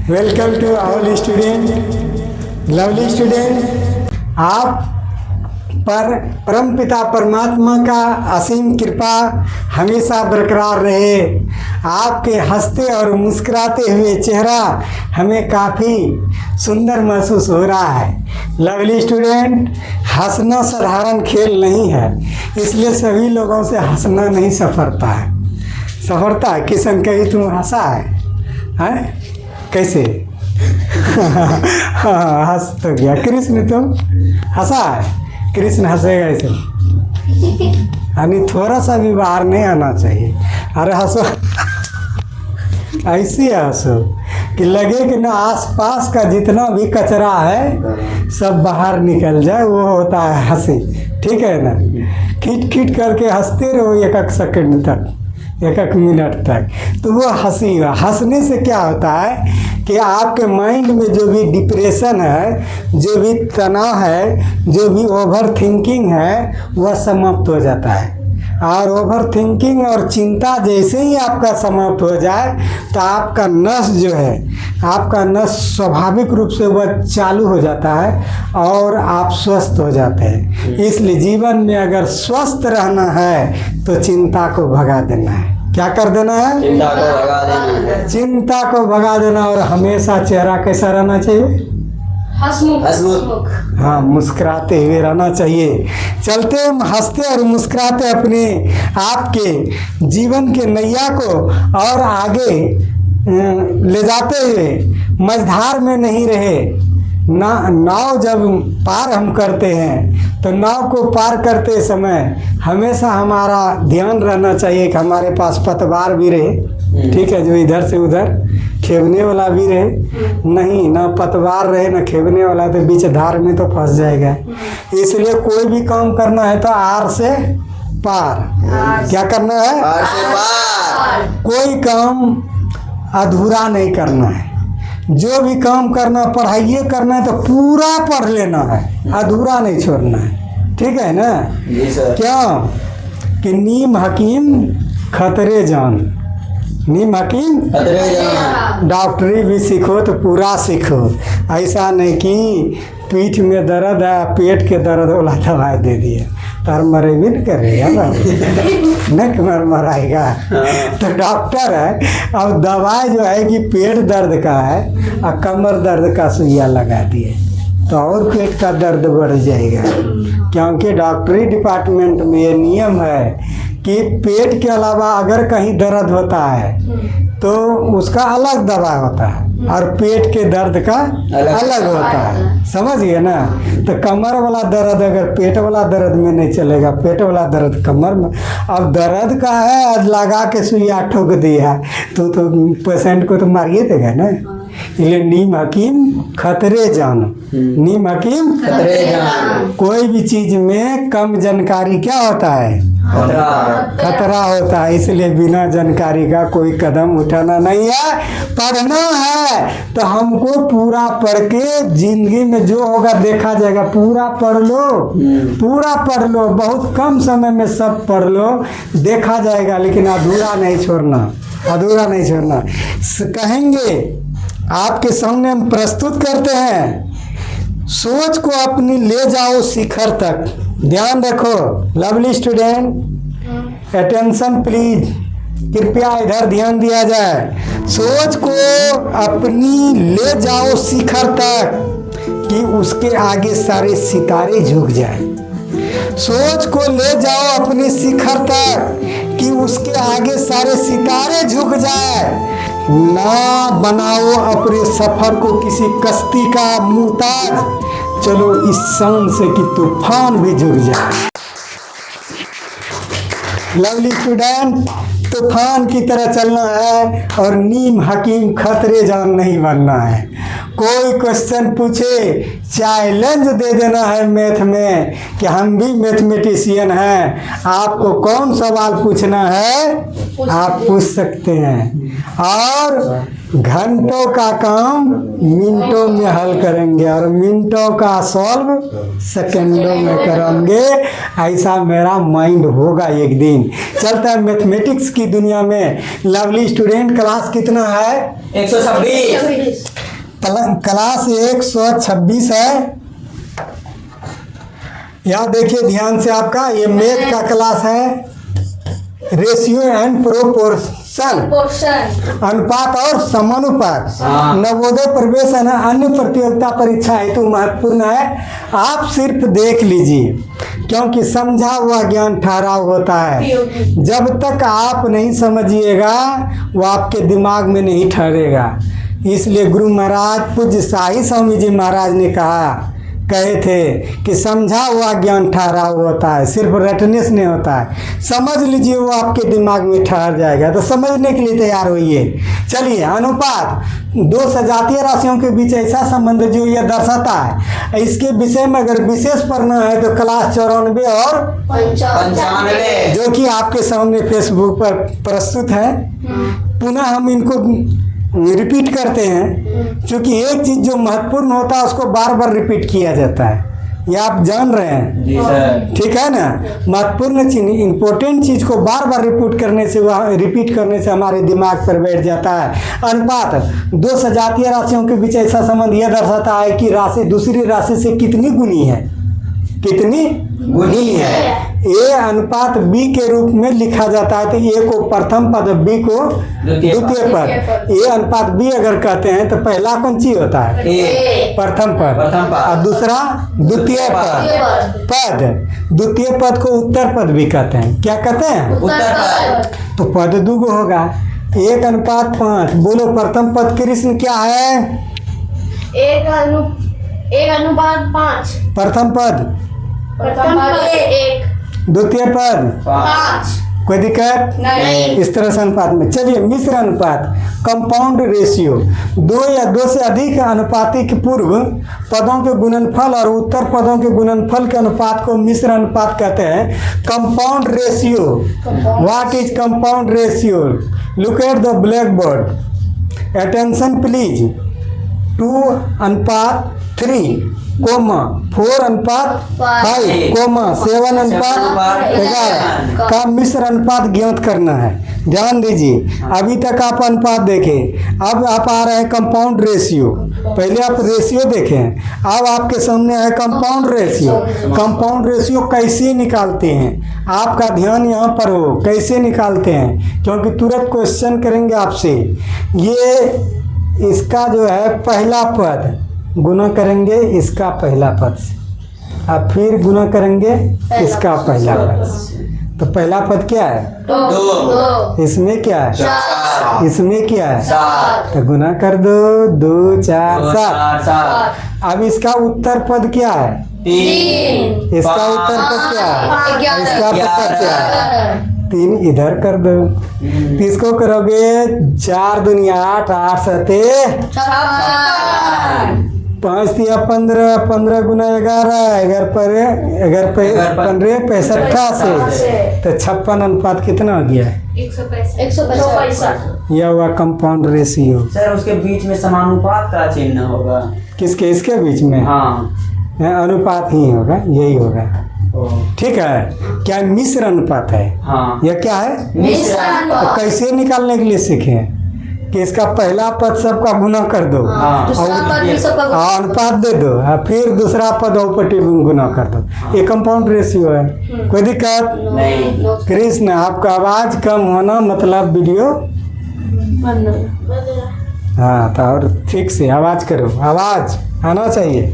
Welcome to all student. Lovely student, आप पर परमपिता परमात्मा का असीम कृपा हमेशा बरकरार रहे। आपके हंसते और मुस्कुराते हुए चेहरा हमें काफ़ी सुंदर महसूस हो रहा है। लवली स्टूडेंट, हंसना साधारण खेल नहीं है, इसलिए सभी लोगों से हंसना नहीं सफरता है। सफरता है किशन कहीं तुम हंसा है? कैसे? हाँ, हंस तो गया। कृष्ण तुम हंसा है? कृष्ण हंसेगा ऐसे, यानी थोड़ा सा भी बाहर नहीं आना चाहिए। अरे हंसो, ऐसे हंसो कि लगे कि ना आसपास का जितना भी कचरा है सब बाहर निकल जाए। वो होता है हंसी, ठीक है ना? खिट खिट करके हंसते रहो एक सेकंड तक, एक मिनट तक, तो वो हंसी हुआ। हंसने से क्या होता है कि आपके माइंड में जो भी डिप्रेशन है, जो भी तनाव है, जो भी ओवर थिंकिंग है, वह समाप्त हो जाता है। और ओवर थिंकिंग और चिंता जैसे ही आपका समाप्त हो जाए तो आपका नस जो है, आपका नस स्वाभाविक रूप से वह चालू हो जाता है और आप स्वस्थ हो जाते हैं। इसलिए जीवन में अगर स्वस्थ रहना है तो चिंता को भगा देना है। क्या कर देना है? चिंता को भगा देना है। चिंता को भगा देना। और हमेशा चेहरा कैसा रहना चाहिए? हंसमुख। हाँ, मुस्कुराते हुए रहना चाहिए। चलते हंसते और मुस्कुराते अपने आपके जीवन के नैया को और आगे ले जाते हुए मझधार में नहीं रहे। नाव जब पार हम करते हैं तो नाव को पार करते समय हमेशा हमारा ध्यान रहना चाहिए कि हमारे पास पतवार भी रहे, ठीक है, जो इधर से उधर खेवने वाला भी रहे। नहीं, ना पतवार रहे ना खेवने वाला, तो बीच धार में तो फंस जाएगा। इसलिए कोई भी काम करना है तो आर से पार। क्या करना है? पार से पार। कोई काम अधूरा नहीं करना है। जो भी काम करना, पढ़ाइए करना है तो पूरा पढ़ लेना है, अधूरा नहीं छोड़ना है, ठीक है ना? जी सर। क्या कि नीम हकीम खतरे जान, नीम हकीम खतरे जान। डॉक्टरी भी सीखो तो पूरा सीखो। ऐसा नहीं कि पीठ में दर्द है, पेट के दर्द वाला दवाई दे दिए तर मरे भी नहीं करेगा ना, नक मराएगा। तो डॉक्टर है, अब दवाई जो है कि पेट दर्द का है और कमर दर्द का सुइया लगा दिए तो और पेट का दर्द बढ़ जाएगा। क्योंकि डॉक्टरी डिपार्टमेंट में ये नियम है कि पेट के अलावा अगर कहीं दर्द होता है तो उसका अलग दवा होता है और पेट के दर्द का अलग होता है। समझ गए ना? तो कमर वाला दर्द अगर पेट वाला दर्द में नहीं चलेगा, पेट वाला दर्द कमर में। अब दर्द का है, आज लगा के सुइया ठोक दिया तो पेशेंट को तो मारिए देगा ना। इसलिए नीम हकीम खतरे जान, नीम हकीम खतरे जान। कोई भी चीज में कम जानकारी क्या होता है? खतरा होता है। इसलिए बिना जानकारी का कोई कदम उठाना नहीं है। पढ़ना है तो हमको पूरा पढ़ के जिंदगी में जो होगा देखा जाएगा। पूरा पढ़ लो, पूरा पढ़ लो, बहुत कम समय में सब पढ़ लो, देखा जाएगा। लेकिन अधूरा नहीं छोड़ना, अधूरा नहीं छोड़ना। कहेंगे आपके सामने हम प्रस्तुत करते हैं, सोच को अपनी ले जाओ शिखर तक। ध्यान रखो लवली स्टूडेंट, अटेंशन प्लीज, कृपया इधर ध्यान दिया जाए। सोच को अपनी ले जाओ शिखर तक कि उसके आगे सारे सितारे झुक जाए। सोच को ले जाओ अपने शिखर तक कि उसके आगे सारे सितारे झुक जाए। ना बनाओ अपने सफर को किसी कश्ती का मुहताज, चलो इस शान से कि तूफान भी झुक जाए। लवली स्टूडेंट, तूफान की तरह चलना है और नीम हकीम खतरे जान नहीं बनना है। कोई क्वेश्चन पूछे, चैलेंज दे देना है मैथ में कि हम भी मैथमेटिशियन हैं, आपको कौन सवाल पूछना है आप पूछ सकते हैं। और घंटों का काम मिनटों में हल करेंगे और मिनटों का सॉल्व सेकंडों में करेंगे। ऐसा मेरा माइंड होगा एक दिन। चलता है मैथमेटिक्स की दुनिया में। लवली स्टूडेंट, क्लास कितना है? 126। क्लास 126 है। यहाँ देखिए ध्यान से, आपका ये मैथ का क्लास है। रेशियो एंड प्रोपोर्शन, अनुपात और समानुपात। नवोदय प्रवेश है ना, अन्य प्रतियोगिता परीक्षा हेतु महत्वपूर्ण है। आप सिर्फ देख लीजिए, क्योंकि समझा हुआ ज्ञान ठहराव होता है। जब तक आप नहीं समझिएगा वो आपके दिमाग में नहीं ठहरेगा। इसलिए गुरु महाराज पूज्य शाही स्वामी जी महाराज ने कहे थे कि समझा हुआ ज्ञान ठहराव होता है, सिर्फ रटने से नहीं होता है। समझ लीजिए, वो आपके दिमाग में ठहर जाएगा। तो समझने के लिए तैयार होइए। चलिए, अनुपात दो सजातीय राशियों के बीच ऐसा संबंध जो यह दर्शाता है। इसके विषय में अगर विशेष पढ़ना है तो क्लास 94 और 95 जो कि आपके सामने फेसबुक पर प्रस्तुत है। पुनः हम इनको रिपीट करते हैं, क्योंकि एक चीज़ जो महत्वपूर्ण होता है उसको बार बार रिपीट किया जाता है। ये आप जान रहे हैं? जी सर। ठीक है ना। महत्वपूर्ण चीज, इम्पोर्टेंट चीज़ को बार बार रिपीट करने से हमारे दिमाग पर बैठ जाता है। अनुपात दो सजातीय राशियों के बीच ऐसा संबंध यह दर्शाता है कि राशि दूसरी राशि से कितनी गुनी है, कितनी गुनी है। ए अनुपात बी के रूप में लिखा जाता है। तो ए को प्रथम पद, बी को द्वितीय पद। ए अनुपात बी अगर कहते हैं तो पहला कौन चीज होता है? प्रथम पद। और दूसरा द्वितीय पद। द्वितीय पद को उत्तर पद भी कहते हैं। क्या कहते हैं? उत्तर पद। तो पद दुगो होगा। 1:5। बोलो प्रथम पद कृष्ण क्या है? 1:5। प्रथम पद। प्रथम पद 1। द्वितीय पद 5। कोई दिक्कत नहीं। इस तरह से अनुपात में। चलिए, मिश्र अनुपात, कंपाउंड रेशियो, दो या दो से अधिक अनुपातिक पूर्व पदों के गुणनफल और उत्तर पदों के गुणनफल के अनुपात को मिश्र अनुपात कहते हैं। Compound ratio, what is compound ratio? Look at the black board, attention please. 2:3, 4:5, 7:11 का मिश्र अनुपात ज्ञात करना है। ध्यान दीजिए, अभी तक आप अनुपात देखे, अब आप आ रहे हैं कंपाउंड रेशियो। पहले आप रेशियो देखें, अब आपके सामने है कंपाउंड रेशियो। कंपाउंड रेशियो कैसे निकालते हैं, आपका ध्यान यहाँ पर हो, कैसे निकालते हैं, क्योंकि तुरंत क्वेश्चन करेंगे आपसे। ये इसका जो है पहला पद गुना करेंगे इसका पहला पद से, अब फिर गुना करेंगे इसका पहला पद से। तो पहला पद क्या है? 2। इसमें क्या है? 4। इसमें क्या है? 7। तो गुना कर दो, 2, 4, 7। अब इसका उत्तर पद क्या है? 3। इसका उत्तर पद क्या है? 11। इसका उत्तर क्या है? 3 इधर कर दो। तो इसको करोगे 4 दूनी 8, 8 7 5 3 15, 15 गुना 11, 11 15 65 तो 56 अनुपात कितना हो गया? 165। यह हुआ कंपाउंड रेशियो। सर उसके बीच में समानुपात का चिन्ह होगा। किसके? इसके बीच में हाँ। अनुपात ही होगा, यही होगा। ओ, ठीक है। क्या मिश्र अनुपात है? हाँ। यह क्या है? मिश्र तो अनुपात। कैसे निकालने के लिए सीखे कि इसका पहला पद सबका गुना कर दो, हाँ। दूसरा पद भी सबका गुना। अनुपात दे दो, और फिर दूसरा पद औपटी गुना कर दो। ये कंपाउंड रेशियो है। कोई दिक्कत नहीं। कृष्ण, आपका आवाज कम होना मतलब वीडियो, हाँ तो और ठीक से आवाज करो, आवाज आना चाहिए।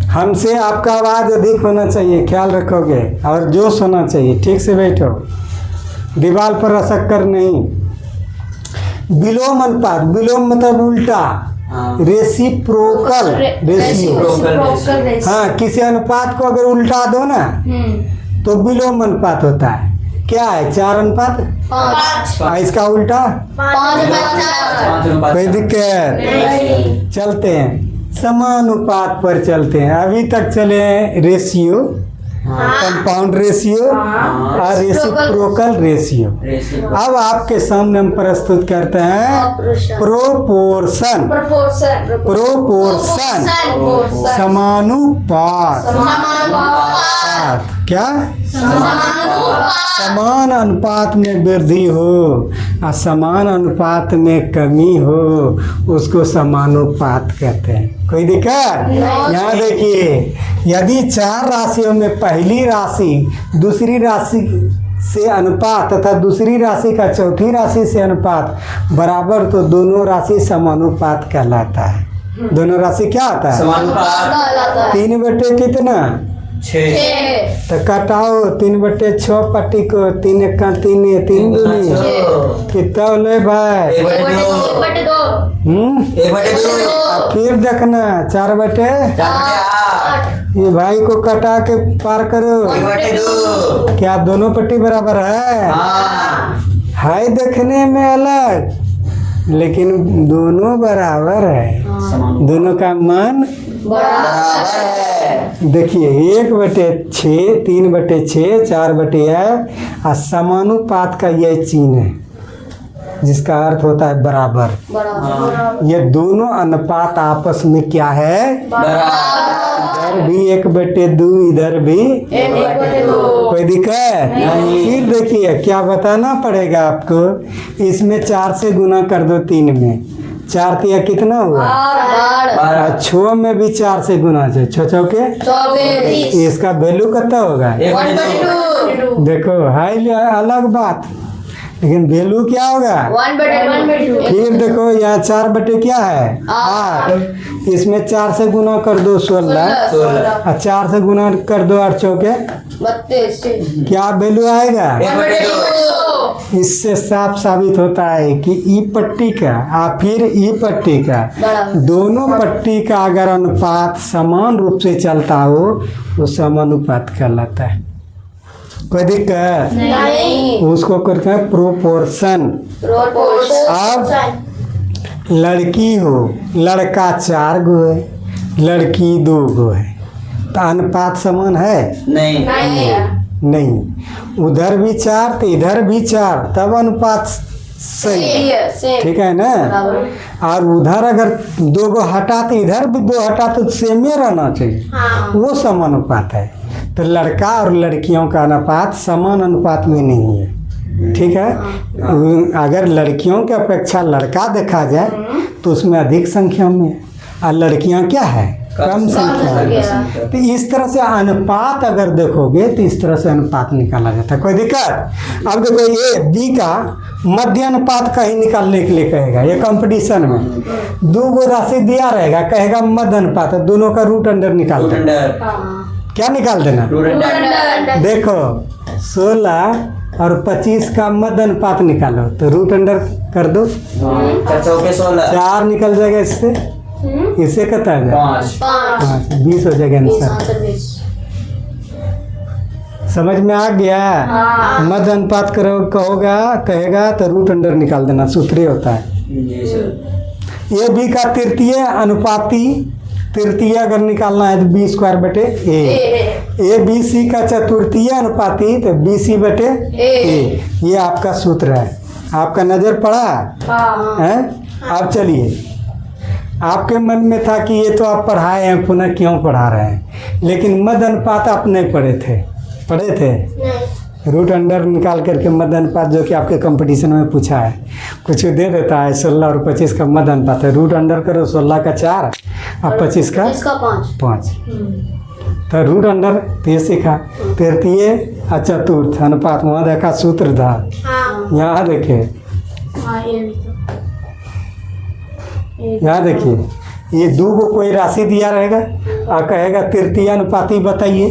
हमसे आपका आवाज अधिक होना चाहिए, ख्याल रखोगे, और जोश होना चाहिए। ठीक से बैठो, दीवार पर रसक कर नहीं। विलोम अनुपात, विलोम मतलब उल्टा, हाँ। Reciprocal ratio. हाँ, किसी अनुपात को अगर उल्टा दो ना तो विलोम अनुपात होता है। क्या है? 4:5। इसका उल्टा 5। कोई दिक्कत? चलते हैं समानुपात पर चलते हैं। अभी तक चले हैं रेशियो, कंपाउंड रेशियो और रेसिप्रोकल रेशियो। अब आपके सामने हम प्रस्तुत करते हैं प्रोपोर्शन। प्रोपोर्शन समानुपात। क्या समान अनुपात में वृद्धि हो और समान अनुपात में कमी हो उसको समानुपात कहते हैं। कोई दिक्कत? यहाँ देखिए, यदि 4 राशियों में पहली राशि दूसरी राशि से अनुपात तथा दूसरी राशि का चौथी राशि से अनुपात बराबर तो दोनों राशि समानुपात कहलाता है। दोनों राशि क्या होता है? समानुपात। 3 बटे कितना? 6। तो कटाओ 3 बटे 6 पट्टी को 3 1 3 3 दूनी कितना ले भाई? 1/2 अब फिर देखना 4 बटे 4/8। ये भाई को कटा के पार करो। 1/2। क्या दोनों पट्टी बराबर है? हाँ। है देखने में अलग लेकिन दोनों बराबर है। दोनों का मान बराबर है। देखिए 1/6 3/6 4/8 और समानुपात का यह चिन्ह है जिसका अर्थ होता है बराबर। हाँ। ये दोनों अनुपात आपस में क्या है? इधर भी 1/2 इधर भी 1/2 कोई दिक्कत नहीं। फिर देखिए क्या बताना पड़ेगा आपको, इसमें 4 से गुना कर दो 3 में 4 तिया कितना हुआ? 12 6 में भी 4 से गुना से 6 चौके 24 इसका वैल्यू कितना होगा? 1/2 देखो है अलग बात लेकिन वैल्यू क्या होगा? 1/2 फिर देखो यहाँ 4 बटे क्या है? 8। इसमें 4 से गुना कर दो 16 और 4 से गुना कर दो 8 चौके 32 क्या वैल्यू आएगा? 1/2 इससे साफ साबित होता है कि ई पट्टी का और फिर ई पट्टी का दोनों पट्टी का अगर अनुपात समान रूप से चलता हो वो समानुपात कहलाता है। कोई दिक्कत? नहीं उसको करते हैं प्रोपोर्शन। अब लड़की हो लड़का 4 गो है लड़की 2 गो है तो अनुपात समान है? नहीं। नहीं। उधर भी 4 तो इधर भी 4 तब अनुपात सही है। ठीक है ना? और उधर अगर 2 गो हटा तो इधर भी 2 हटा तो सेम ही रहना चाहिए। वो समानुपात है। तो लड़का और लड़कियों का अनुपात समान अनुपात में नहीं है। ठीक है? अगर लड़कियों की अपेक्षा लड़का देखा जाए तो उसमें अधिक संख्या में और लड़कियां क्या है? कम संख्या में। तो इस तरह से अनुपात अगर देखोगे तो इस तरह से अनुपात निकाला जाता है। कोई दिक्कत? अब देखो ये बी का मध्य अनुपात का ही निकालने के लिए कहेगा। ये कंपटीशन में 2 गो राशि दिया रहेगा कहेगा मध्य अनुपात दोनों का रूट अंडर निकाल देना। क्या निकाल देना? देखो 16 और 25 का मध्य अनुपात निकालो तो रूट अंडर कर दो 4 निकल जाएगा इससे कितना आ जाएगा? 5 20 हो जाएगा आंसर। समझ में आ गया? मध्य अनुपात करो कहेगा तो रूट अंडर निकाल देना सूत्र होता है। ये बी का तृतीय अनुपाती तृतीय अगर निकालना है तो B² ए बी सी का चतुर्थीय अनुपाती तो BC बटे ए। ये आपका सूत्र है। आपका नजर पड़ा है? अब चलिए आपके मन में था कि ये तो आप पढ़ाए हैं पुनः क्यों पढ़ा रहे हैं, लेकिन मध्य अनुपात आप नहीं पढ़े थे। रूट अंडर निकाल करके मध्य अनुपात जो कि आपके कंपटीशन में पूछा है कुछ दे देता है 16 और 25 का मध्य अनुपात है। रूट अंडर करो 16 का 4 और 25 का 5। तो रूट अंडर तो ये सीखा। तृतीय और चतुर्थ अनुपात वहाँ देखा सूत्र था। यहाँ देखिए यहाँ देखिए ये 2 को कोई राशि दिया रहेगा और कहेगा तृतीय अनुपाती बताइए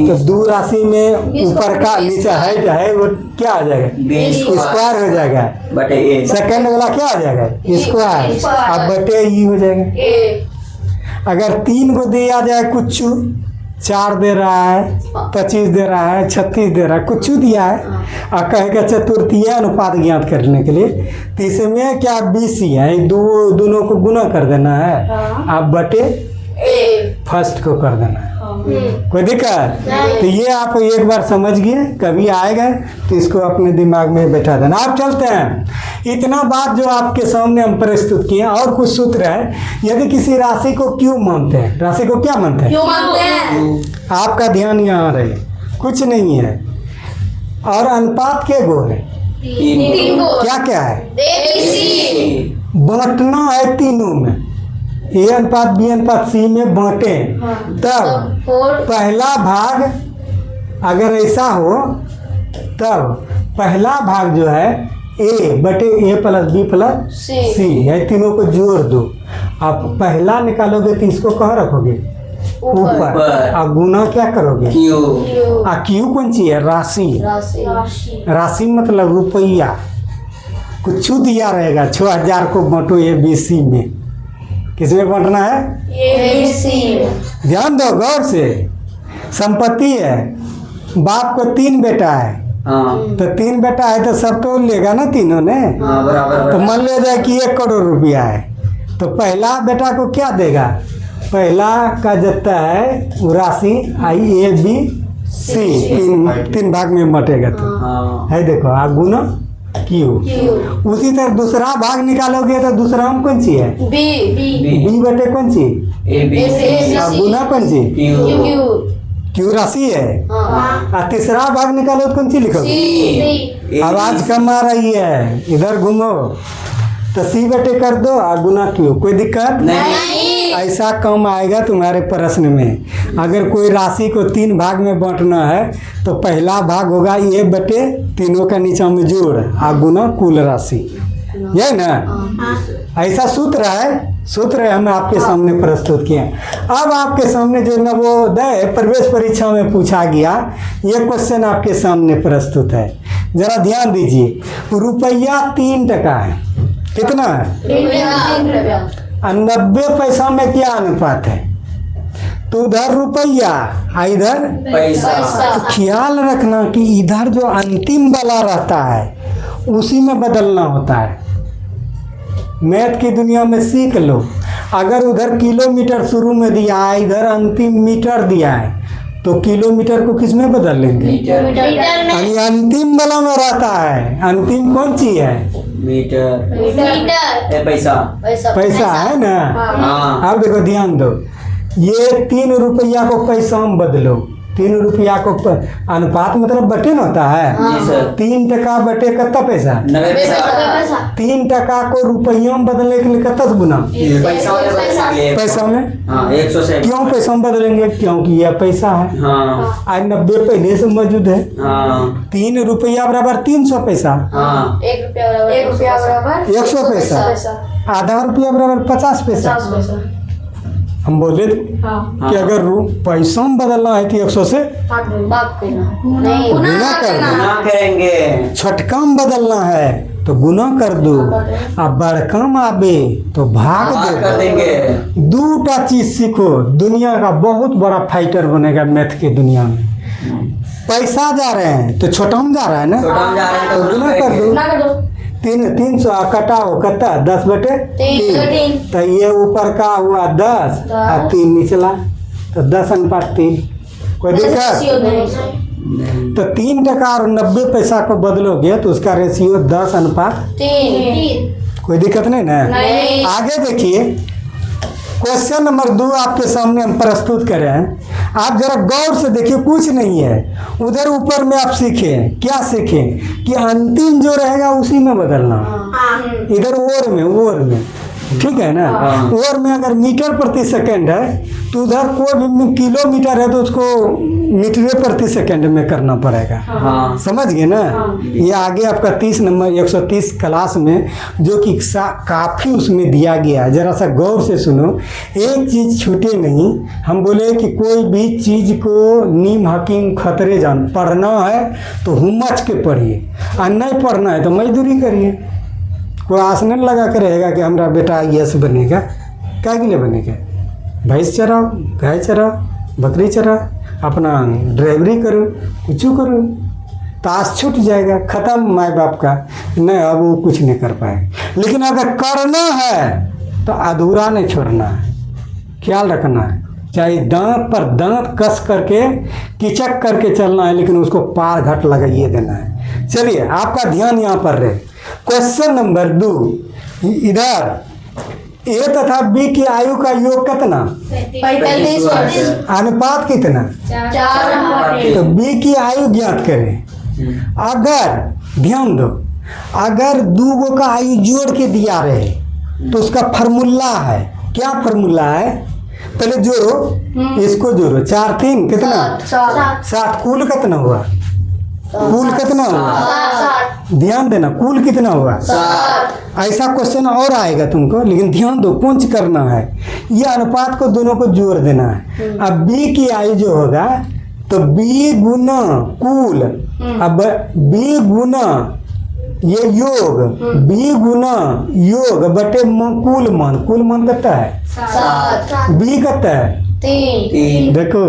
तो 2 राशि में ऊपर का नीचे है वो क्या आ जाएगा? स्क्वायर हो जाएगा बटे ए। सेकंड वाला क्या आ जाएगा? स्क्वायर। अब बटे ई हो जाएगा। अगर 3 को दिया जाए कुछ 4 दे रहा है 25 दे रहा है 36 दे रहा है कुछ दिया है और कहेगा चतुर्थीय अनुपात ज्ञात करने के लिए तो इसमें क्या BC है दोनों को गुना कर देना है आप बटे फर्स्ट को कर देना है। कोई दिक्कत? तो ये आप एक बार समझ गए कभी आएगा तो इसको अपने दिमाग में बैठा देना। आप चलते हैं इतना बात जो आपके सामने हम प्रस्तुत किए और कुछ सूत्र है। यदि किसी राशि को क्यों मानते हैं राशि को क्या मानते हैं? आपका ध्यान यहाँ रहे कुछ नहीं है। और अनुपात के गो है, तीन को क्या क्या है, ABC बांटना है तीनों में, ए अनुपात बी अनुपात सी में बांटे। तब 4 पहला भाग अगर ऐसा हो तब पहला भाग जो है ए बटे ए प्लस बी प्लस C सी है, तीनों को जोड़ दो। अब पहला निकालोगे तो इसको कहाँ रखोगे, ऊपर। ऊपर। अब गुना क्या करोगे, क्यू आ क्यू कौन सी है, राशि। राशि राशि मतलब रुपया, कुछ दिया रहेगा। 6000 को बांटो ए बी सी में, किसमें बांटना है, ABC ध्यान दो गौर से। संपत्ति है, बाप को 3 बेटा है, हाँ तो 3 बेटा है तो सब तो लेगा ना तीनों ने। हाँ बराबर तो मान लिया जाए कि 1 करोड़ रुपया है, तो पहला बेटा को क्या देगा, पहला का जितना है वो राशि आई ए बी सी, तीन भाग में बटेगा। तो हाँ है देखो आ गुना क्यू। उसी तरह दूसरा भाग निकालोगे तो दूसरा में कौन सी है, B बी बटे कौन सी, ए बी सी आ गुना कौन सी, क्यू क्यू राशि है। आ तीसरा भाग निकालो तो कौन सी लिखोगे, आवाज कम आ रही है, इधर घूमो। तो सी बटे कर दो आ गुना क्यू, कोई दिक्कत नहीं ऐसा कम आएगा तुम्हारे प्रश्न में। अगर कोई राशि को 3 भाग में बांटना है तो पहला भाग होगा ए बटे तीनों का नीचा में जोड़ आ गुना कुल राशि, यह ना ऐसा सूत्र है। सूत्र हम आपके सामने प्रस्तुत किए। अब आपके सामने जो नवोदय प्रवेश परीक्षा में पूछा गया ये क्वेश्चन आपके सामने प्रस्तुत है, जरा ध्यान दीजिए। रुपया 3 टका है, कितना है, 90 पैसा में क्या अनुपात है, तो उधर रुपया इधर पैसा तो ख्याल रखना कि इधर जो अंतिम वाला रहता है उसी में बदलना होता है। मैथ की दुनिया में सीख लो। अगर उधर किलोमीटर शुरू में दिया है, इधर अंतिम मीटर दिया है, तो किलोमीटर को किस में बदल लेंगे, यानी अंतिम वाला में रहता है। अंतिम कौन सी है, मीटर ए पैसा पैसा है ना। हाँ अब देखो ध्यान दो, ये 3 रुपया को पैसा में बदलो। 3 रुपया को अनुपात मतलब बटे न होता है। जी सर 3 टका बटे कितना पैसा, 90 पैसा 3 टका को रुपया में बदलने के लिए कितना से गुना, पैसा में। हाँ 100 से क्यों पैसा में बदलेंगे, क्योंकि यह पैसा है। हाँ आज 90 पहले से मौजूद है। हाँ 3 रुपया बराबर 300 पैसा, हाँ 1 रुपया बराबर 100 पैसा, आधा रुपया बराबर 50 पैसा। हम बोले कि अगर पैसा में बदलना है तो 100 से बाप करना नहीं गुना कर दो। गुना करेंगे छटका में बदलना है तो गुना कर दो, अब बड़का में आवे तो भाग भाग दे कर दो। देंगे। 2टा चीज सीखो, दुनिया का बहुत बड़ा फाइटर बनेगा मैथ की दुनिया में। पैसा जा रहे हैं तो छोटा में जा रहा है ना, छोटा में जा रहे हैं तो गुना गुना कर दो। ना कर दो 300 कटाओ कितना, 10 बटे 3 तो ये ऊपर का हुआ 10 और 3 निचला तो 10 अनुपात 3। कोई दिक्कत, तो 3 टका और 90 पैसा को बदलोगे तो उसका रेशियो 10 अनुपात 3 कोई दिक्कत नहीं ना। नहीं। आगे देखिए क्वेश्चन नंबर 2 आपके सामने हम प्रस्तुत करें हैं। आप जरा गौर से देखिए, कुछ नहीं है उधर ऊपर में। आप सीखें, क्या सीखें कि अंतिम जो रहेगा उसी में बदलना। इधर ओर में ठीक है ना। ओर में अगर मीटर प्रति सेकंड है तो उधर कोई भी किलोमीटर है तो उसको मीटर प्रति सेकंड में करना पड़ेगा। हाँ समझ गए ना। ये आगे आपका 30 नंबर 130 क्लास में जो कि काफ़ी उसमें दिया गया है, जरा सा गौर से सुनो, एक चीज़ छूटे नहीं। हम बोले कि कोई भी चीज़ को नीम हकीम खतरे जान, पढ़ना है तो हुमच के पढ़िए और नहीं पढ़ना है तो मजदूरी करिए। कोई आस नहीं लगा कर रहेगा कि हमारा बेटा IAS बनेगा, क्या के लिए बनेगा, भैंस चराओ, गाय चराओ, बकरी चराओ, अपना ड्राइवरी करो, कुछ करो, ताश छूट जाएगा, ख़त्म माँ बाप का। नहीं अब वो कुछ नहीं कर पाएगा। लेकिन अगर करना है तो अधूरा नहीं छोड़ना है, ख्याल रखना है। चाहे दांत पर दांत कस करके किचक करके चलना है, लेकिन उसको पार घाट लगाइए देना है। चलिए आपका ध्यान यहाँ पर रहे। क्वेश्चन नंबर 2 इधर ए तथा बी की आयु का योग कितना, 35 अनुपात कितना, 4 तो बी की आयु ज्ञात करें। अगर ध्यान दो, अगर दो गो का आयु जोड़ के दिया रहे तो उसका फार्मूला है, क्या फार्मूला है, पहले जोड़ो, इसको जोड़ो, 4 3 कितना, 7, कुल कितना हुआ, कुल कितना हुआ, ध्यान देना, कुल कितना हुआ। ऐसा क्वेश्चन और आएगा तुमको, लेकिन ध्यान दो, पुंज करना है, ये अनुपात को दोनों को जोड़ देना है। अब बी की आयु जो होगा तो बी गुना कुल, अब बी गुना ये योग, बी गुना योग बटे कुल मान, कुल मान कितना है, 7 बी कितना है, 3 देखो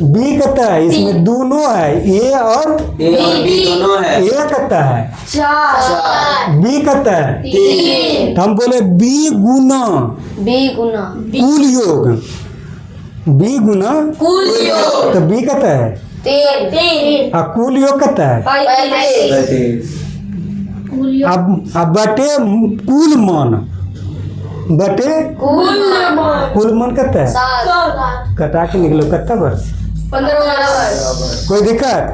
बी कितना है, इसमें दोनों है, ए और ए और बी दोनों है। ए कितना है, 4 बी कितना है, 3 तो हम बोले बी गुना बी गुना कुल योग, बी गुना कुल योग तो बी कितना है, 3 और कुल योग कितना है, 35 अब बटे कुल मान, बटे कुल मान कितना है, 7 कटा के निकलो कितना वर्ष, 15 कोई दिक्कत।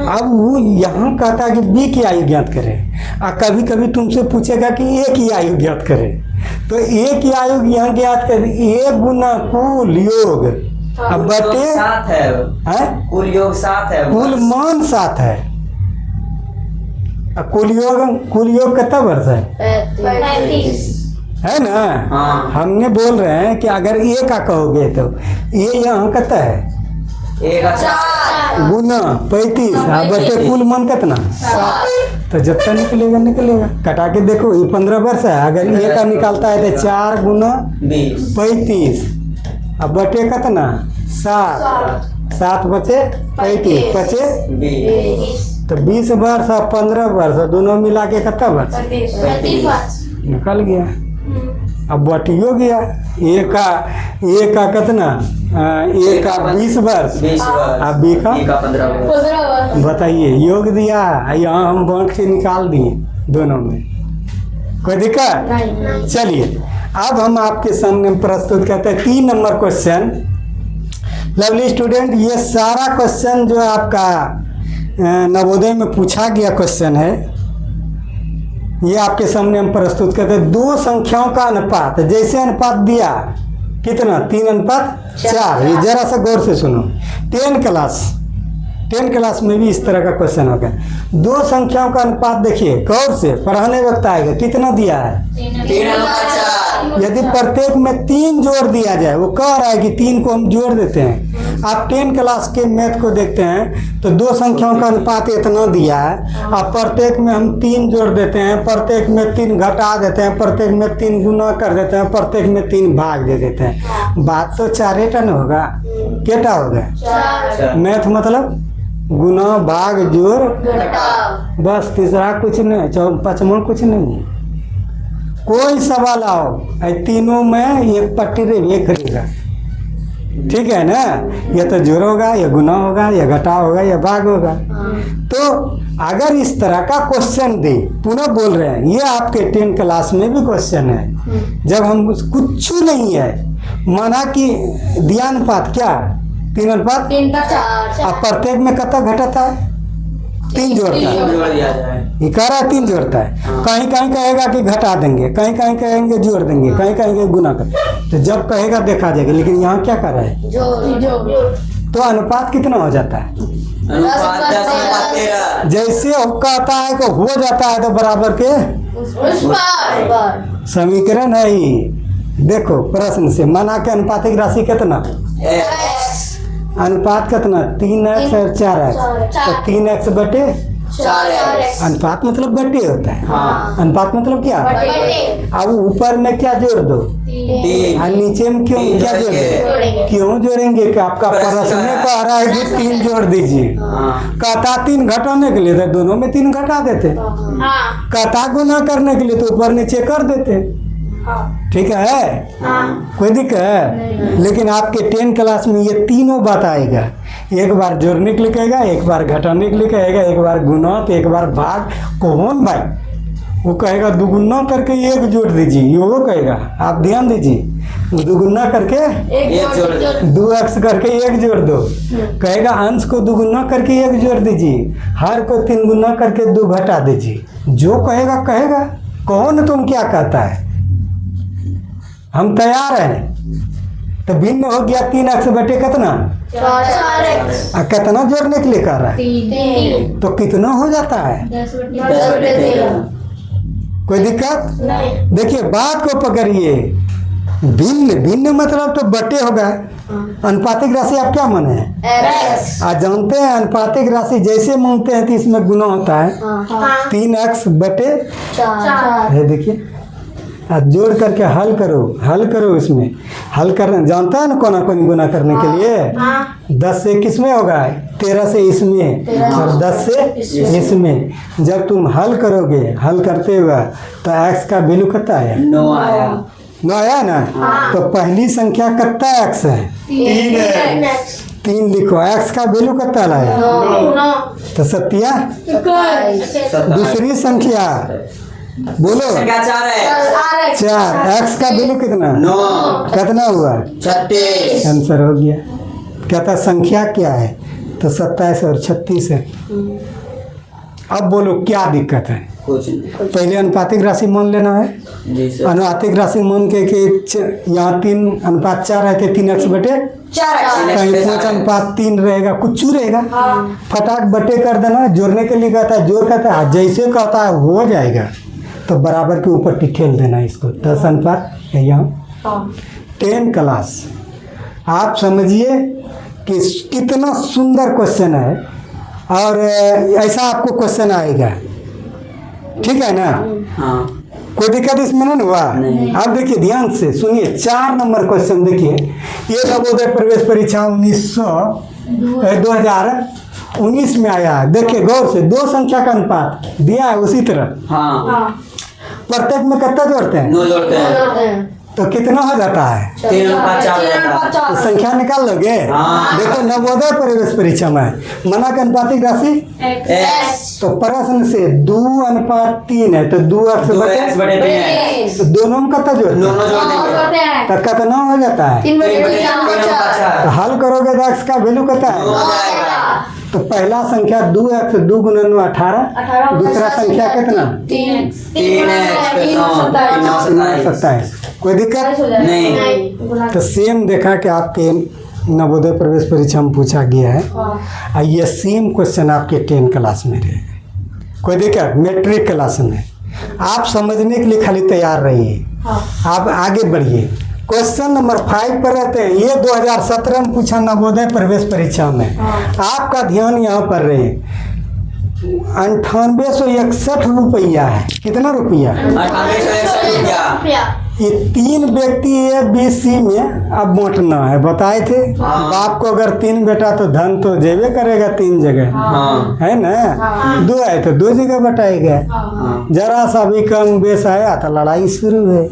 अब वो यहाँ कहता है कि बी की आयु ज्ञात करें, और कभी कभी तुमसे पूछेगा कि ए की आयु ज्ञात करें, तो ए की आयु यहाँ ज्ञात करें, ए गुना कुल योग, अब बटे 7 है, है कुल योग 7 है, कुल मान 7 है, और कुल योग कितना वर्ष है, 35 है ना। हाँ। हमने बोल रहे हैं कि अगर ए का कहोगे तो ए यहाँ कितना है, ए का 4 गुना 35, और बटे कुल मान कितना, तो जितना निकलेगा निकलेगा, कटा के देखो, ये 15 वर्ष है, अगर ए का निकालता है तो 4 गुना 20 35, अब बटे कितना 7, 7 बचे 35, बचे 20 तो 20 वर्ष और 15 वर्ष दोनों मिला के कितना वर्ष 35 निकल गया। अब बटियो गया, ए का कितना, ए का 20 वर्ष, 20 वर्ष, अब बी का बी का 15 वर्ष। बताइए, योग दिया, यहाँ हम बांट के निकाल दिए दोनों में, कोई दिक्कत। चलिए अब हम आपके सामने प्रस्तुत करते हैं 3 नंबर क्वेश्चन। लवली स्टूडेंट, ये सारा क्वेश्चन जो आपका नवोदय में पूछा गया क्वेश्चन है, ये आपके सामने हम प्रस्तुत करते हैं। 2 संख्याओं का अनुपात, जैसे अनुपात दिया कितना, 3:4, ये जरा सा गौर से सुनो, 10 क्लास में भी इस तरह का क्वेश्चन होगा। 2 संख्याओं का अनुपात देखिए गौर से, पढ़ाने वक्त आएगा, कितना दिया है, 3:4 यदि प्रत्येक में 3 जोड़ दिया जाए, वो कह रहा है कि 3 को हम जोड़ देते हैं। आप 10 क्लास के मैथ को देखते हैं तो 2 संख्याओं का अनुपात इतना दिया है, और प्रत्येक में हम 3 जोड़ देते हैं, प्रत्येक में 3 घटा देते हैं, प्रत्येक में 3 गुना कर देते हैं, प्रत्येक में 3 भाग दे देते हैं। बात तो 4 टन होगा, क्या होगा, मैथ मतलब गुना भाग जोड़, बस, तीसरा कुछ नहीं, पांचवा कुछ नहीं। कोई सवाल आओ, तीनों में एक पट्टी एक करेगा, ठीक है ना, या तो जोड़ होगा, या गुना होगा, या घटा होगा, या भाग होगा। तो अगर इस तरह का क्वेश्चन दे, पुनः बोल रहे हैं, ये आपके 10 क्लास में भी क्वेश्चन है, जब हम कुछ नहीं है, माना कि दिया अनुपात क्या, 3:4, अब प्रत्येक में कितना घटाता है, 3 जोड़ता है, जोड़ दिया जाए। ये कह रहा है 3 जोड़ता है। कहीं कहीं कहेगा कि घटा देंगे, कहीं कहीं कहेंगे जोड़ देंगे, कहीं कहीं गुना कर, तो जब कहेगा देखा जाएगा। लेकिन यहाँ क्या कर रहा है, तो अनुपात कितना हो जाता है, अनुपात 10:13। जैसे कहता है कि हो जाता है तो बराबर के समीकरण है ही। देखो प्रश्न से, माना के अनुपातिक राशि कितना, अनुपात कितना, 3x और 4x, तो 3x बटे 4x। अनुपात मतलब बटे होता है। हाँ। अनुपात मतलब क्या, अब ऊपर में क्या जोड़ दो, 3 और नीचे में क्यों क्या जोड़ दो, क्यों जोड़ेंगे, कि आपका प्रश्न में कह रहा है कि 3 जोड़ दीजिए। हाँ। कहता 3 घटाने के लिए तो दोनों में 3 घटा देते, कहता गुना करने के लिए तो ऊपर नीचे कर देते, ठीक है, कोई दिक्कत है। लेकिन आपके 10 क्लास में ये तीनों बात आएगा, एक बार जोड़ने के लिए कहेगा, एक बार घटाने के लिए कहेगा, एक बार गुना, तो एक बार भाग। कौन भाई वो कहेगा दुगुना करके एक जोड़ दीजिए, ये वो कहेगा। आप ध्यान दीजिए, दुगुना करके एक जोड़ दो। 2x करके एक जोड़ दो। कहेगा अंश को दुगुना करके एक जोड़ दीजिए, हर को 3 गुना करके 2 घटा दीजिए। जो कहेगा कहेगा, कौन तुम क्या कहता है, हम तैयार हैं। तो भिन्न हो गया 3x बटे कितना, 4x। कितना जोड़ने के लिए कर रहा है, 3। तो कितना हो जाता है, 10 बटे 13। कोई दिक्कत। नहीं। देखिए बात को पकड़िए, भिन्न भिन्न मतलब तो बटे होगा। अनुपातिक राशि आप क्या माने हैं, x। आज जानते हैं अनुपातिक राशि जैसे मानते हैं तो इसमें गुना होता है। 3x बटे 4। है, देखिए आज जोड़ करके हल करो इसमें हल करना जानता है ना, कोना कोनी गुना करने के लिए। 10 से किसमें होगा, 13 से इसमें, और 10 से इसमें। जब तुम हल करोगे, हल करते हुए तो x का वैल्यू कितना है, 9 आया। 9 आया ना। तो पहली संख्या कितना x है, 3x। 3 लिखो। x का वैल्यू कितना लाए, 9। तो सत्या। 21। दूसरी संख्या बोलो, संख्या 4 है। 4। x का वैल्यू कितना, 9। कितना हुआ, 36। आंसर हो गया। कहता संख्या क्या है, तो 27 और 36 है। अब बोलो क्या दिक्कत है। कुछ नहीं। पहले अनुपातिक राशि मान लेना है। जी सर। अनुपातिक राशि मान के कि यहाँ 3:4 है, 3x बटे 4x। कहीं 5:3 रहेगा, कुछ रहेगा, फटाक बटे कर देना। जोड़ने के लिए कहता है, जोड़ कहता है, जैसे कहता है हो जाएगा। तो बराबर के ऊपर टिठेल देना इसको, 10 है यहाँ। 10 क्लास आप समझिए कि कितना सुंदर क्वेश्चन है, और ऐसा आपको क्वेश्चन आएगा, ठीक है ना। हाँ। कोई दिक्कत इसमें नहीं हुआ। नहीं। आप देखिए ध्यान से सुनिए, 4 नंबर क्वेश्चन देखिए। ये नवोदय प्रवेश परीक्षा 2019 में आया है। देखिए गौर से, 2 संख्या का अनुपात दिया है उसी तरह, हाँ। प्रत्येक में कितना जोड़ते हैं, 9 जोड़ते हैं तो कितना हो जाता है, 3 और 5 4 जाता है। तो संख्या निकाल लोगे। हाँ। देखो नवोदय प्रवेश परीक्षा में मना का अनुपातिक राशि, x। तो प्रश्न से 2:3 है, तो 2x 2x बटे 3 है। तो दोनों में कितना जोड़ते दोनों हैं, जोड़ देंगे। तो कितना हो जाता है। 3 बटे 3 बटे 4। 3 और 5 तो 4। हल करोगे तो x का वैल्यू कितना 9 है। हो जाएगा। तो पहला संख्या 2x, 2 गुना 9 18। दूसरा संख्या कितना, 3x। 3x 9 27। कोई दिक्कत नहीं। तो सेम देखा कि आपके नवोदय प्रवेश परीक्षा में पूछा गया है, और ये सेम क्वेश्चन आपके 10 क्लास में रहेगा। कोई दिक्कत, मैट्रिक क्लास में। आप समझने के लिए खाली तैयार रहिए, आप आगे बढ़िए। क्वेश्चन नंबर 5 पर रहते हैं। ये 2017 में पूछा नवोदय प्रवेश परीक्षा में। आपका ध्यान यहाँ पर रहे। 9861 रुपया है। कितना रुपया, 9861 रुपया। ये 3 व्यक्ति ए बी सी में अब बांटना है। बताए थे बाप को अगर 3 बेटा तो धन तो जेबे करेगा 3 जगह, हाँ। है ना। 2 आए तो 2 जगह बटाएगा। जरा सा भी कम बेस आया तो लड़ाई शुरू है।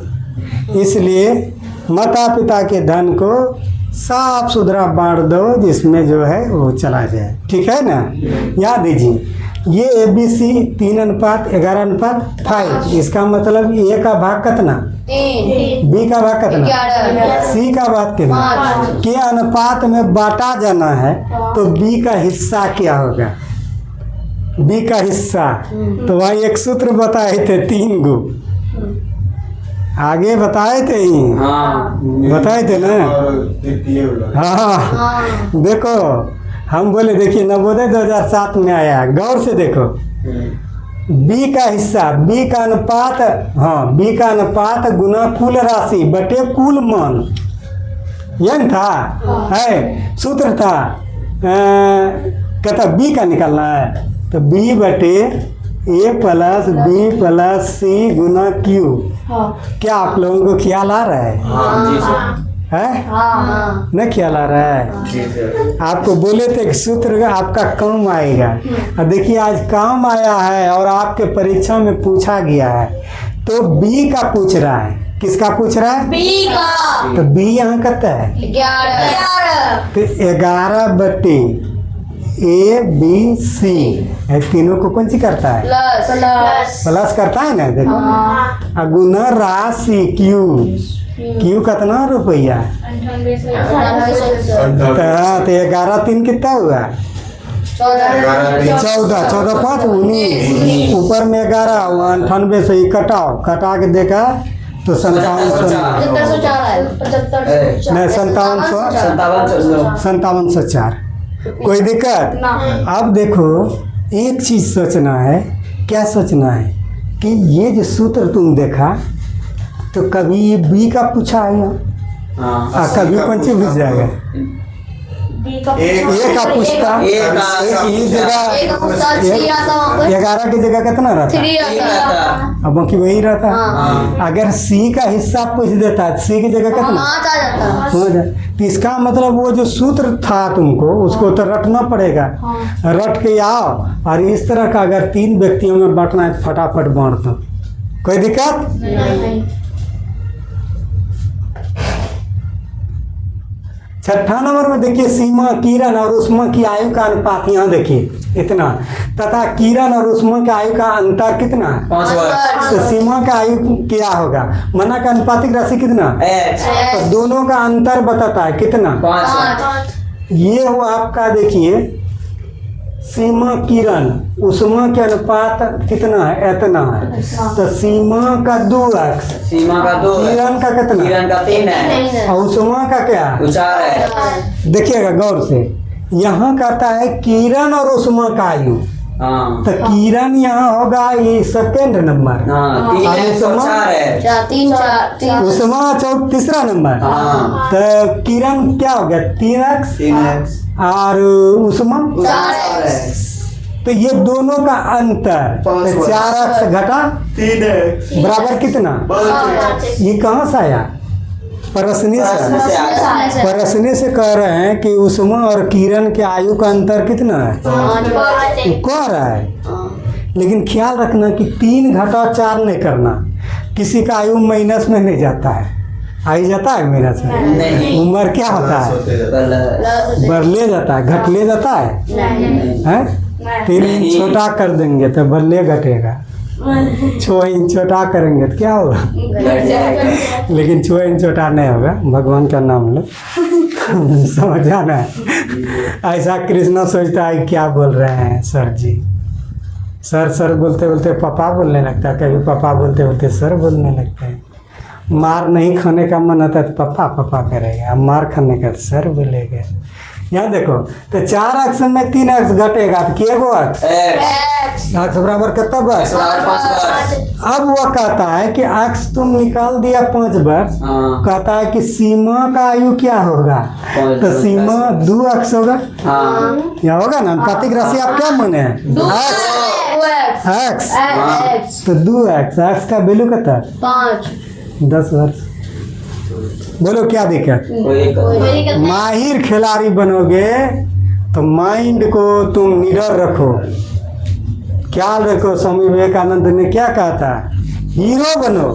इसलिए माता पिता के धन को साफ सुथरा बांट दो, जिसमें जो है वो चला जाए, ठीक है ना। याद दीजिए, ये ए बी सी 3:11:5। इसका मतलब ए का भाग कितना, 3। बी का भाग कितना, 11। सी का भाग कितना। 5। के अनुपात में बांटा जाना है, तो बी का हिस्सा क्या होगा, बी का हिस्सा। तो वहाँ एक सूत्र बताए थे 3 गो, आगे बताए थे ही, हाँ। बताए थे ना। हाँ देखो, हम बोले देखिए नवोदय 2007 में आया, गौर से देखो। बी का हिस्सा, बी का अनुपात, हाँ बी का अनुपात गुना कुल राशि बटे कुल मान, यही था, है सूत्र था। कहता बी का निकालना है, तो बी बटे ए प्लस बी प्लस सी गुना क्यू। क्या आप लोगों को ख्याल आ रहा है, हाँ जी सर। है नहीं ख्याल आ रहा है। जी सर। आपको बोले थे कि सूत्र आपका काम आएगा, और देखिए आज काम आया है और आपके परीक्षा में पूछा गया है। तो बी का पूछ रहा है, किसका पूछ रहा है, बी का। तो बी यहाँ कितना है, 11। तो 11 बटे ए बी सी, तीनों को कौन सी करता है? प्लस प्लस करता है ना, देखो। आ गुना राशि क्यू, क्यू कितना रुपया? तो 11 3 कितना हुआ? 14, 14 5 19, ऊपर में 11, 98 से कटाओ, कटा के देखा तो 5704, नहीं 5704, कोई दिक्कत? अब देखो एक चीज सोचना है, क्या सोचना है कि ये जो सूत्र तुम देखा तो कभी ये बी का पूछा है यहाँ, कभी कौन सी पूछ जाएगा? ए का पूछता, इस जगह 11 की जगह कितना रहता? अब बाकी वही रहता। अगर सी का हिस्सा पूछ देता है, सी की जगह कितना हो जाए? तो इसका मतलब वो जो सूत्र था तुमको उसको तो रटना पड़ेगा, रट के आओ। और इस तरह का अगर 3 व्यक्तियों में बांटना है फटाफट बांट दो, कोई दिक्कत? छठा नंबर में देखिए सीमा, किरण और उष्मा की आयु का अनुपात, यहाँ देखिए इतना, तथा किरण और उष्मा की आयु का अंतर कितना है? 5 वर्ष। तो सीमा का आयु क्या होगा? मना का अनुपातिक राशि कितना? तो दोनों का अंतर बताता है कितना? 5। ये हुआ आपका, देखिए सीमा किरण उष्मा के अनुपात कितना है? इतना है। तो सीमा का 2x, सीमा का 2, किरण का कितना? किरण का 3 है, और उष्मा का क्या? 4 है। देखिएगा गौर से, यहाँ कहता है किरण और उष्मा का आयु, हाँ तो किरण यहाँ होगा ये सेकेंड नंबर, हाँ, 3 है, 4 है। 3 उष्मा तीसरा नंबर, हाँ। तो किरण क्या हो गया? 3x, 3x, और उष्मा 4 है। तो ये दोनों का अंतर, तो 4x घटा 3x बराबर कितना? ये कहाँ से आया? प्रश्न से। प्रश्न से कह रहे हैं कि उष्मा और किरण के आयु का अंतर कितना है? वो कह रहा है, लेकिन ख्याल रखना कि 3 घटा 4 नहीं करना। किसी का आयु माइनस में नहीं जाता है, आई जाता है माइनस में? नहीं। उम्र क्या होता है? बढ़ ले जाता है, घट ले जाता है? 3 इंच छोटा कर देंगे तो बढ़ले घटेगा, 6 इंच छोटा करेंगे तो क्या होगा? लेकिन 6 इंच छोटा नहीं होगा, भगवान का नाम लो। समझ आना है। ऐसा कृष्णा सोचता है क्या बोल रहे हैं सर जी, सर बोलते बोलते पापा बोलने लगता है, कभी पापा बोलते बोलते सर बोलने लगते हैं। मार नहीं खाने का मन होता है तो पापा करेगा, मार खाने का तो सर बोलेगा। यहाँ देखो तो 4x में 3x घटेगा तो क्या हुआ? x बराबर कितना वर्ष? 5 अब वह कहता है कि x तुम निकाल दिया 5 वर्ष, हाँ। कहता है कि सीमा का आयु क्या होगा? 5 तो सीमा 2x होगा, हाँ। या होगा ना? अनुपातिक राशि आप क्या माने हैं? x, तो 2x का वैल्यू कितना? 10 वर्ष। बोलो क्या दिक्कत? माहिर खिलाड़ी बनोगे तो माइंड को तुम निडर रखो, ख्याल रखो। स्वामी विवेकानंद ने क्या कहा था? हीरो बनो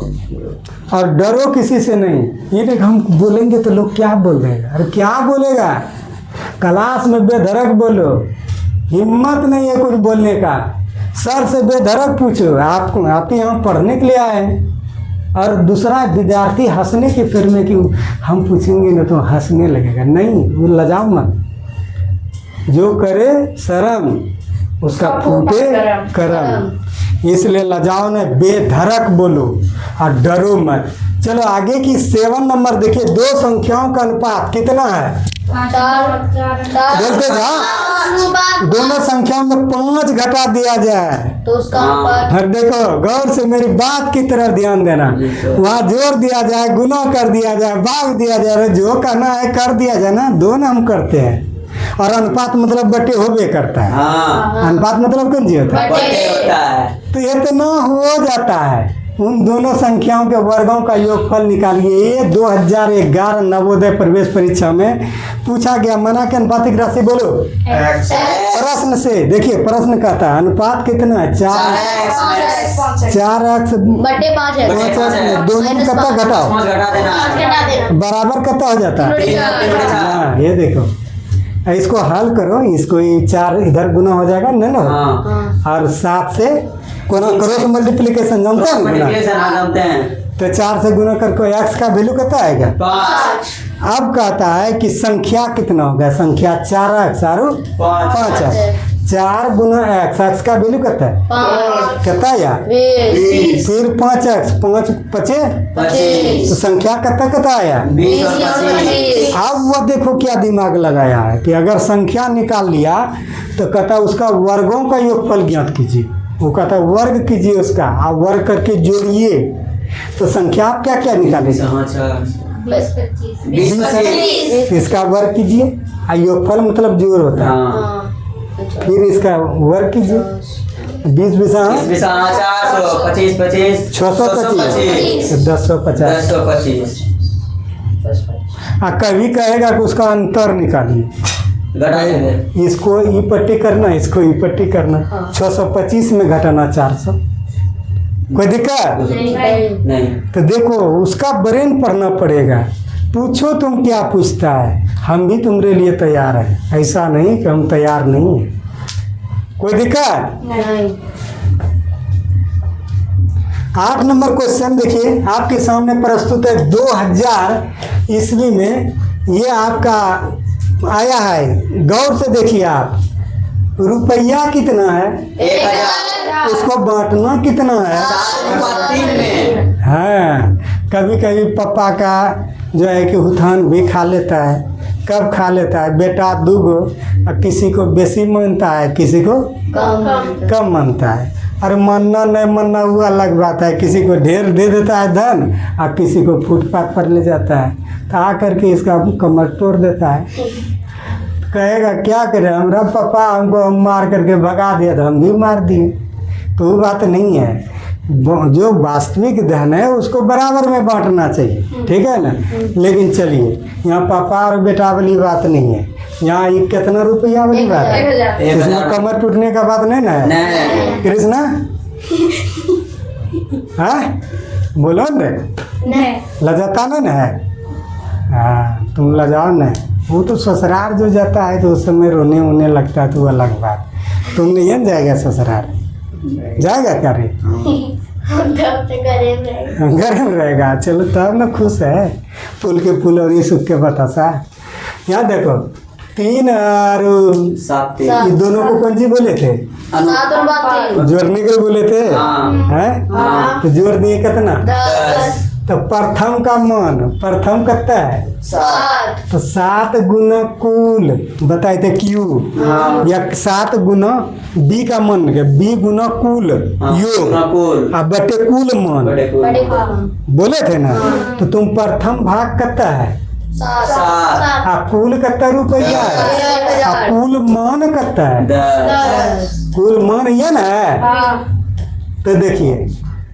और डरो किसी से नहीं। ये देख हम बोलेंगे तो लोग क्या बोल देगा? अरे क्या बोलेगा? क्लास में बेधड़क बोलो, हिम्मत नहीं है कुछ बोलने का। सर से बेधड़क पूछो, आपको आप यहाँ पढ़ने के लिए आए हैं। और दूसरा विद्यार्थी हंसने के फिर में कि हम पूछेंगे ना तो हंसने लगेगा, नहीं, वो लजाओ मत। जो करे शर्म उसका फूटे करम, इसलिए लजाओ ने, बेधड़क बोलो और डरो मत। चलो आगे की 7 नंबर देखिए, 2 संख्याओं का अनुपात कितना है? बोलते जा, दोनों संख्याओं में 5 घटा दिया जाए तो उसका अनुपात हर देखो गौर से मेरी बात की तरह ध्यान देना। वहाँ जोड़ दिया जाए, गुना कर दिया जाए, भाग दिया जाए, जो करना है कर दिया जाए ना, दोनों हम करते हैं। और अनुपात मतलब बटे होबे करता है। हाँ। अनुपात मतलब कौन जी होता है? बटे होता है। तो इतना हो जाता है। उन दोनों संख्याओं के वर्गों का योगफल निकालिए। 2011 नवोदय प्रवेश परीक्षा में पूछा गया। मना के अनुपातिक राशि बोलो। प्रश्न से देखिए, प्रश्न कहता है अनुपात कितना है? 4x बटे 5 है। 5x दोनों में कितना घटाओ? घटा देना। बराबर कितना हो जाता है? हाँ, ये देखो इसको हल करो, इसको ये 4 इधर गुना हो जाएगा ना ना, हाँ और 7 से गुना करो तो मल्टीप्लिकेशन जानते हैं ना? मल्टीप्लिकेशन आ जानते हैं। तो 4 से गुना करके x का वैल्यू कितना आएगा? 5 अब कहता है कि संख्या कितना होगा? संख्या 4x और 5x। 4 गुना x का वैल्यू कितना है? 5 कितना यार? 20 फिर 5x, 5 पचे, 25 तो संख्या कितना आया? 20 और 25। अब वो देखो क्या दिमाग लगाया है कि अगर संख्या निकाल लिया तो कहता उसका वर्गों का योगफल ज्ञात कीजिए। वो कहता वर्ग कीजिए उसका, आप वर्ग करके जोड़िए तो संख्या आप क्या क्या निकालेंगे? 20 25। इसका वर्ग कीजिए, और योगफल मतलब जोड़ होता है। हाँ फिर इसका वर्ग कीजिए, 20 20 20 400 25 25 625 1050। 1025 कभी कहेगा कि उसका अंतर निकालिए, घटा देंगे। इसको ई पट्टी करना, इसको ई पट्टी करना। 625 में घटाना 400, कोई दिक्कत नहीं। तो देखो उसका ब्रेन पढ़ना पड़ेगा। पूछो तुम क्या पूछता है, हम भी तुम्हारे लिए तैयार हैं, ऐसा नहीं कि हम तैयार नहीं हैं। कोई दिक्कत? 8 नंबर क्वेश्चन देखिए आपके सामने प्रस्तुत है। 2000 ईस्वी में ये आपका आया है, गौर से देखिए आप। रुपया कितना है? 1000 उसको बांटना कितना है? 3 में। हाँ, कभी कभी पापा का जो है कि उठान भी खा लेता है। कब खा लेता है? बेटा दूगो, और किसी को बेसी मानता है, किसी को कम मानता है। अरे मानना नहीं मानना वो अलग बात है। किसी को ढेर दे देता है धन, और किसी को फुटपाथ पर ले जाता है, तो आ करके इसका कमर तोड़ देता है। कहेगा क्या करें, हमारा पापा हमको मार करके भगा दिया तो हम भी मार दिए। तो वो बात नहीं है। जो वास्तविक धन है उसको बराबर में बांटना चाहिए, ठीक है ना। लेकिन चलिए, यहाँ पापा और बेटा वाली बात नहीं है, यहाँ ये कितना रुपया वाली बात है। इसमें कमर टूटने का बात नहीं ना है नहीं। कृष्णा। हाँ बोलो न, लजाता ना है। हाँ तुम लजाओ न। वो तो ससुराल जो जाता है तो उस समय रोने वोने लगता है, तो वो अलग बात। तुम नहीं जाएगा ससुराल? जाएगा क्या रे? घर में रहेगा। चलो तब ना खुश है। फूल के फूल और ये सूख के बतासा। यहाँ देखो 3 और 7 ये दोनों को कौन सी बोले थे? 7 और 3 जोड़ने के बोले थे। हाँ। हैं? हाँ। तो जोड़ दिए कितना? 10 तो प्रथम का मान, प्रथम कितना है? 7 तो 7 गुना कुल बताए थे क्यू, या 7 गुना बी का मान के बी गुना कुल योग, कुल अब बटे कुल मान बड़े कुल बड़े को बोले थे ना। तो तुम प्रथम भाग कितना है? 7 आ कुल कितना रुपया है? आ कुल मान कितना है? 10 कुल मान ये ना है। तो देखिए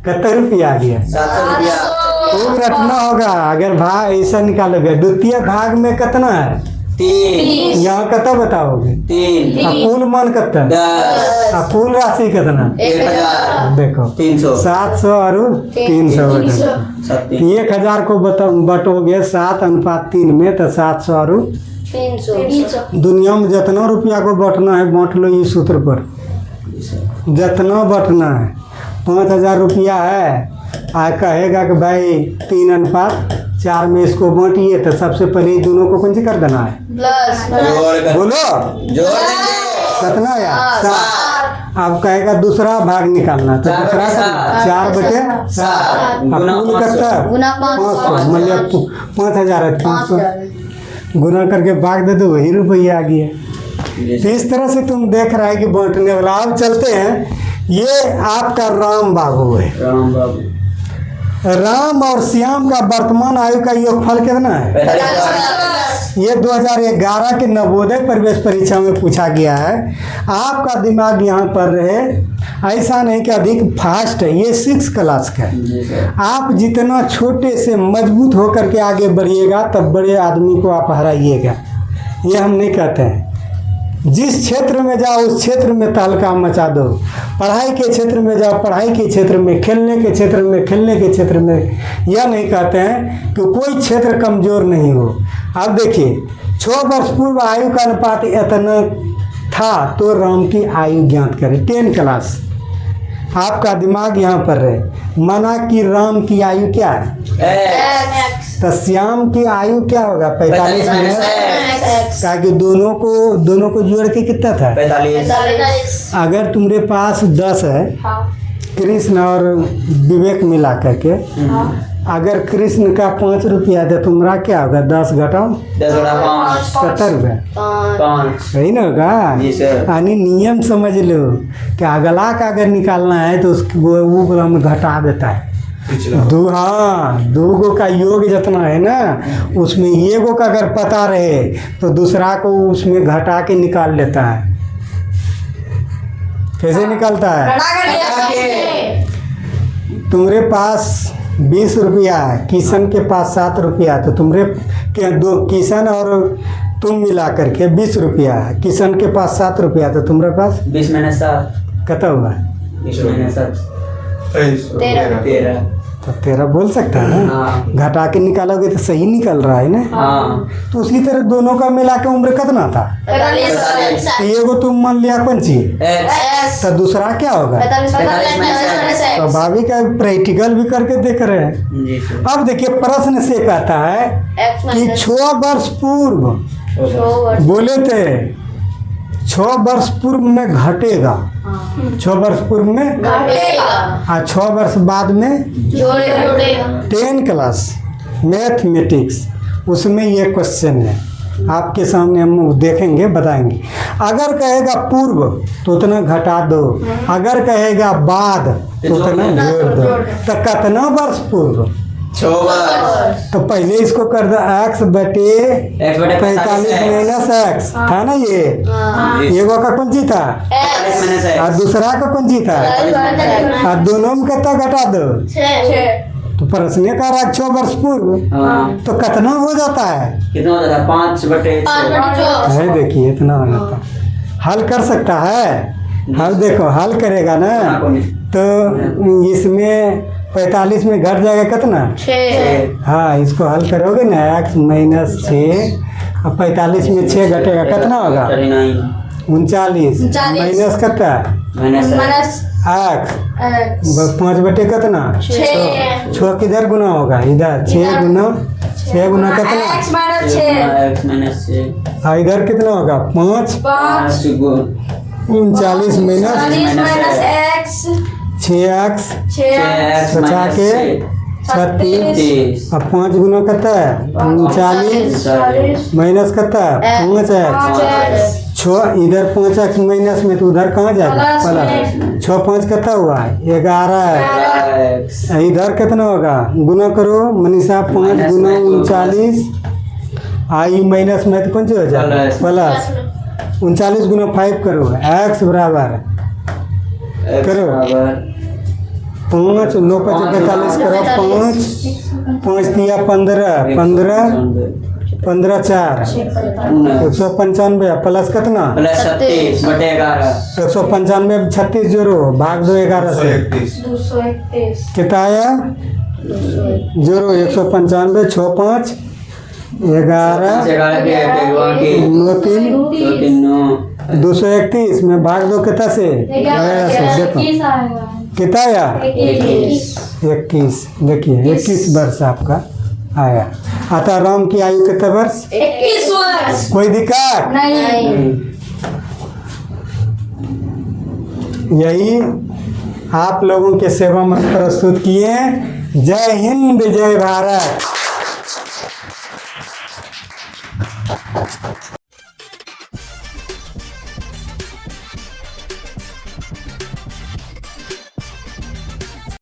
कितना रुपया आ गया। 700 रुपया। खूब रखना होगा। अगर भाग ऐसा निकालोगे, द्वितीय भाग में कितना है? 3 यहाँ कितना बताओगे? 3 आ कुल मान कितना? 10 आ कुल राशि कितना? 1000 देखो 300 700 और 300 7 1000 को बटोगे 7:3 में, तो 700 और 300 दुनिया में जितना रुपया को बांटना है बांट लो इस सूत्र पर। जितना बांटना है 5000 रुपया है, आ कहेगा कि भाई 3:4 में इसको बांटिए, तो सबसे पहले दोनों को कौन सी कर देना है? प्लस जोड़ कर बोलो जोड़ देंगे। कितना यार? 7 अब कहेगा दूसरा भाग निकालना, तो चार दूसरा बटे 4 बटे 7 अब गुना कुल 500 कितना? गुना 500 मतलब 5000 है, 500 गुना करके भाग दे दो, वही रुपया आ गया। तो इस तरह से तुम देख रहा है कि बांटने वाला। अब चलते हैं, ये आपका राम बाबू है। राम बाबू राम और श्याम का वर्तमान आयु का योगफल कितना है? 45 ये 2011 के नवोदय प्रवेश परीक्षा में पूछा गया है। आपका दिमाग यहाँ पर रहे, ऐसा नहीं कि अधिक फास्ट है। ये 6 क्लास का है। जी सर। आप जितना छोटे से मजबूत होकर के आगे बढ़िएगा, तब बड़े आदमी को आप हराइएगा। ये हम नहीं कहते हैं। जिस क्षेत्र में जाओ उस क्षेत्र में तहलका मचा दो। पढ़ाई के क्षेत्र में जाओ, पढ़ाई के क्षेत्र में, खेलने के क्षेत्र में, खेलने के क्षेत्र में। यह नहीं कहते हैं कि कोई क्षेत्र कमज़ोर नहीं हो। अब देखिए 6 वर्ष पूर्व आयु का अनुपात इतना था तो राम की आयु ज्ञात करें। 10 क्लास, आपका दिमाग यहाँ पर रहे। माना कि राम की आयु क्या है, एक्स तो श्याम की आयु क्या होगा 45 माइनस मिनट। एक्स क्या कि दोनों को जोड़ के कितना था। 45 अगर तुम्हारे पास 10 है, कृष्ण और विवेक मिला करके, अगर कृष्ण का 5 रुपया तो तुम्हारा क्या होगा 10 घटाओ 10 बड़ा 5 70 रुपया, 5 सही ना होगा। जी सर। यानी नियम समझ लो कि अगला का अगर निकालना है तो उसको वो वाला में घटा देता है। दो गो का योग जितना है ना, उसमें एगो का अगर पता रहे तो दूसरा को उसमें घटा के निकाल लेता है। कैसे निकालता है, तुम्हारे पास 20 रुपया है, किशन के पास 7 रुपया, तो तुम्हारे के दो किशन और तुम मिला करके 20 रुपया है, किशन के पास 7 रुपया, तो तुम्हारे पास 20 माइनस 7 कितना हुआ। 20 माइनस 7 13 तो 13 बोल सकता है ना। हाँ। घटा के निकालोगे तो सही निकल रहा है ना। हाँ तो उसी तरह दोनों का मिला के उम्र कितना था। तो एगो तुम मान लिया कौन सी, एक्स तो दूसरा क्या होगा। स्वाभाविक है, प्रैक्टिकल भी करके देख रहे हैं। जी सर। अब देखिए प्रश्न से कहता है कि 6 वर्ष पूर्व बोले थे, 6 वर्ष पूर्व में घटेगा, 6 वर्ष पूर्व में और 6 वर्ष बाद में 10 क्लास मैथमेटिक्स, उसमें ये क्वेश्चन है आपके सामने, हम देखेंगे बताएंगे। अगर कहेगा पूर्व तो उतना घटा दो, अगर कहेगा बाद तो उतना जोड़ दो। तो कितना वर्ष पूर्व, 6 वर्ष तो पहले इसको कर दो x बटे x बटे 45 माइनस एक्स था ना। ये एगो का कौन सी था 45 माइनस और एक्स दूसरा का कौन सी था, और दोनों में कितना घटा दो। तो प्रश्न का रहा 6 वर्ष पूर्व, हाँ तो कितना हो जाता है। कितना हो जाता है 5 बटे 6 है देखिए इतना हो जाता है। हल कर सकता है, हल देखो हल करेगा ना, तो इसमें 45 में घट जाएगा कितना। हाँ इसको हल करोगे ना, x माइनस 6 और 45 में 6 घटेगा कितना होगा 39 माइनस कितना माइनस x 5 बटे कितना 6 किधर गुना होगा, इधर 6 गुना कितना, x माइनस 6 और इधर कितना होगा 5 39 माइनस 6x बचा के 36 और 5 गुना कितना है 39 माइनस कितना 5x 6, इधर 5x माइनस में तो उधर कहाँ जाएगा प्लस 6 5 कितना हुआ 11 है। इधर कितना होगा गुना करो मनीषा, 5 गुना 39 आई माइनस में तो कौन सी हो जाए प्लस 39 गुना 5 करो, x बराबर करो 5 9 5 45 करो, 5 दिया 15 15 4 195 प्लस कितना प्लस 36 बटे 11 195 36 जोड़ो भाग दो 11 से कितना आया, जोड़ो 195 6 5 11 9 3 231 में भाग दो कितना से 11 से। देखो कितना आया 21, देखिए 21 वर्ष आपका आया। अतः राम की आयु कितना वर्ष 21 वर्ष। कोई दिक्कत यही आप लोगों के सेवा में प्रस्तुत किए। जय हिंद जय भारत।